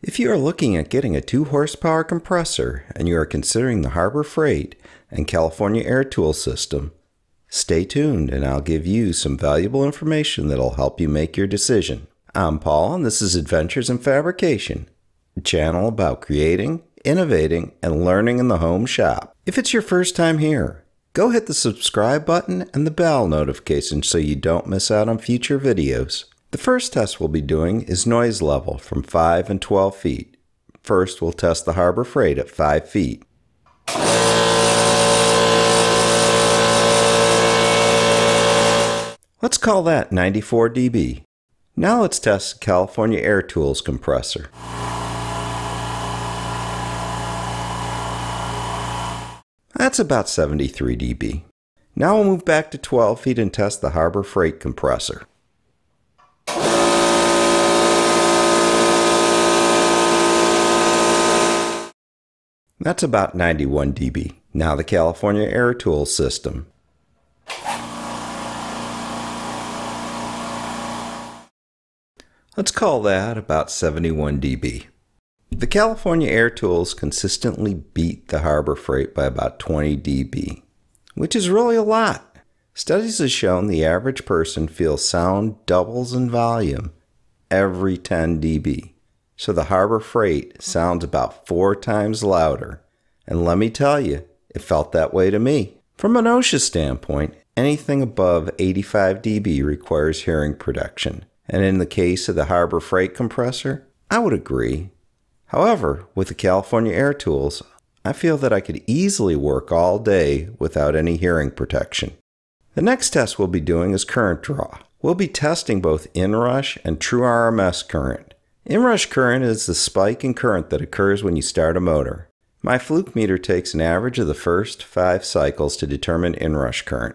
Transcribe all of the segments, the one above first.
If you are looking at getting a 2-horsepower compressor and you are considering the Harbor Freight and California Air Tool system, stay tuned and I'll give you some valuable information that'll help you make your decision. I'm Paul and this is Adventures in Fabrication, a channel about creating, innovating, and learning in the home shop. If it's your first time here, go hit the subscribe button and the bell notification so you don't miss out on future videos. The first test we'll be doing is noise level from 5 and 12 feet. First, we'll test the Harbor Freight at 5 feet. Let's call that 94 dB. Now let's test California Air Tools compressor. That's about 73 dB. Now we'll move back to 12 feet and test the Harbor Freight compressor. That's about 91 dB. Now the California Air Tools system. Let's call that about 71 dB. The California Air Tools consistently beat the Harbor Freight by about 20 dB, which is really a lot. Studies have shown the average person feels sound doubles in volume every 10 dB. So the Harbor Freight sounds about 4 times louder. And let me tell you, it felt that way to me. From an OSHA standpoint, anything above 85 dB requires hearing protection. And in the case of the Harbor Freight compressor, I would agree. However, with the California Air Tools, I feel that I could easily work all day without any hearing protection. The next test we'll be doing is current draw. We'll be testing both inrush and true RMS current. Inrush current is the spike in current that occurs when you start a motor. My fluke meter takes an average of the first 5 cycles to determine inrush current.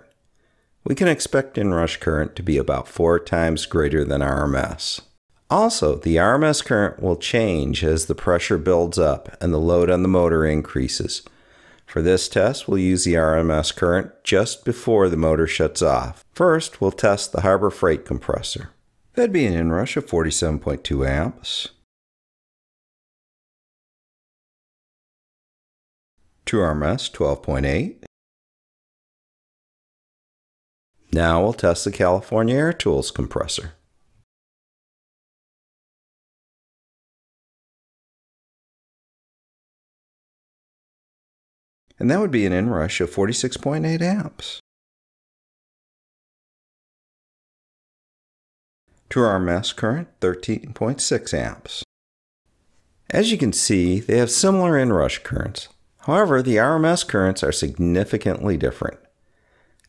We can expect inrush current to be about 4 times greater than RMS. Also, the RMS current will change as the pressure builds up and the load on the motor increases. For this test, we'll use the RMS current just before the motor shuts off. First, we'll test the Harbor Freight compressor. That'd be an inrush of 47.2 amps. True RMS 12.8. Now we'll test the California Air Tools compressor. And that would be an inrush of 46.8 amps. True RMS current 13.6 amps. As you can see, they have similar inrush currents. However, the RMS currents are significantly different.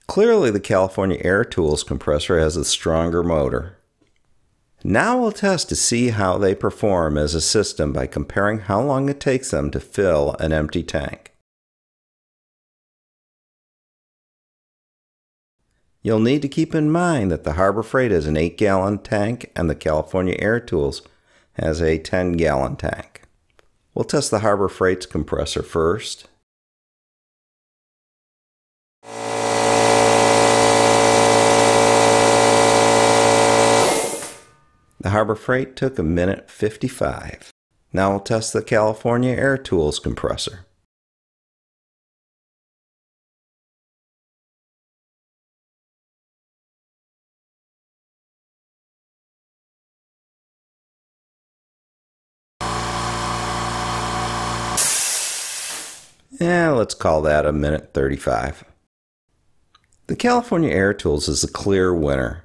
Clearly, the California Air Tools compressor has a stronger motor. Now we'll test to see how they perform as a system by comparing how long it takes them to fill an empty tank. You'll need to keep in mind that the Harbor Freight has an 8-gallon tank and the California Air Tools has a 10-gallon tank. We'll test the Harbor Freight's compressor first. The Harbor Freight took 1:55. Now we'll test the California Air Tools compressor. Let's call that 1:35. The California Air Tools is a clear winner.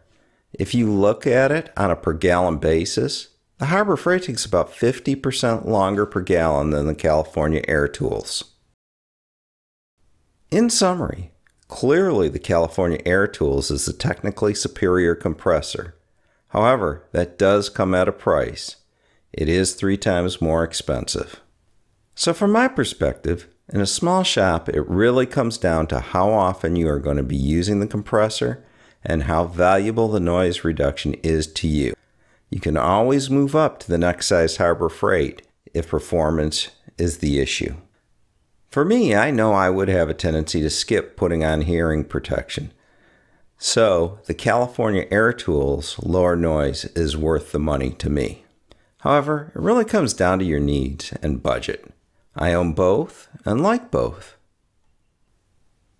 If you look at it on a per gallon basis, the Harbor Freight takes about 50% longer per gallon than the California Air Tools. In summary, clearly the California Air Tools is the technically superior compressor. However, that does come at a price. It is 3 times more expensive. So from my perspective, in a small shop, it really comes down to how often you are going to be using the compressor and how valuable the noise reduction is to you. You can always move up to the next size Harbor Freight if performance is the issue. For me, I know I would have a tendency to skip putting on hearing protection. So the California Air Tools lower noise is worth the money to me. However, it really comes down to your needs and budget. I own both and like both.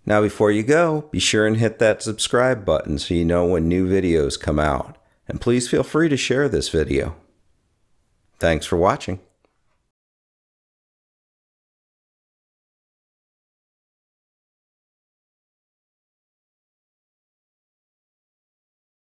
Now before you go, be sure and hit that subscribe button so you know when new videos come out. And please feel free to share this video. Thanks for watching.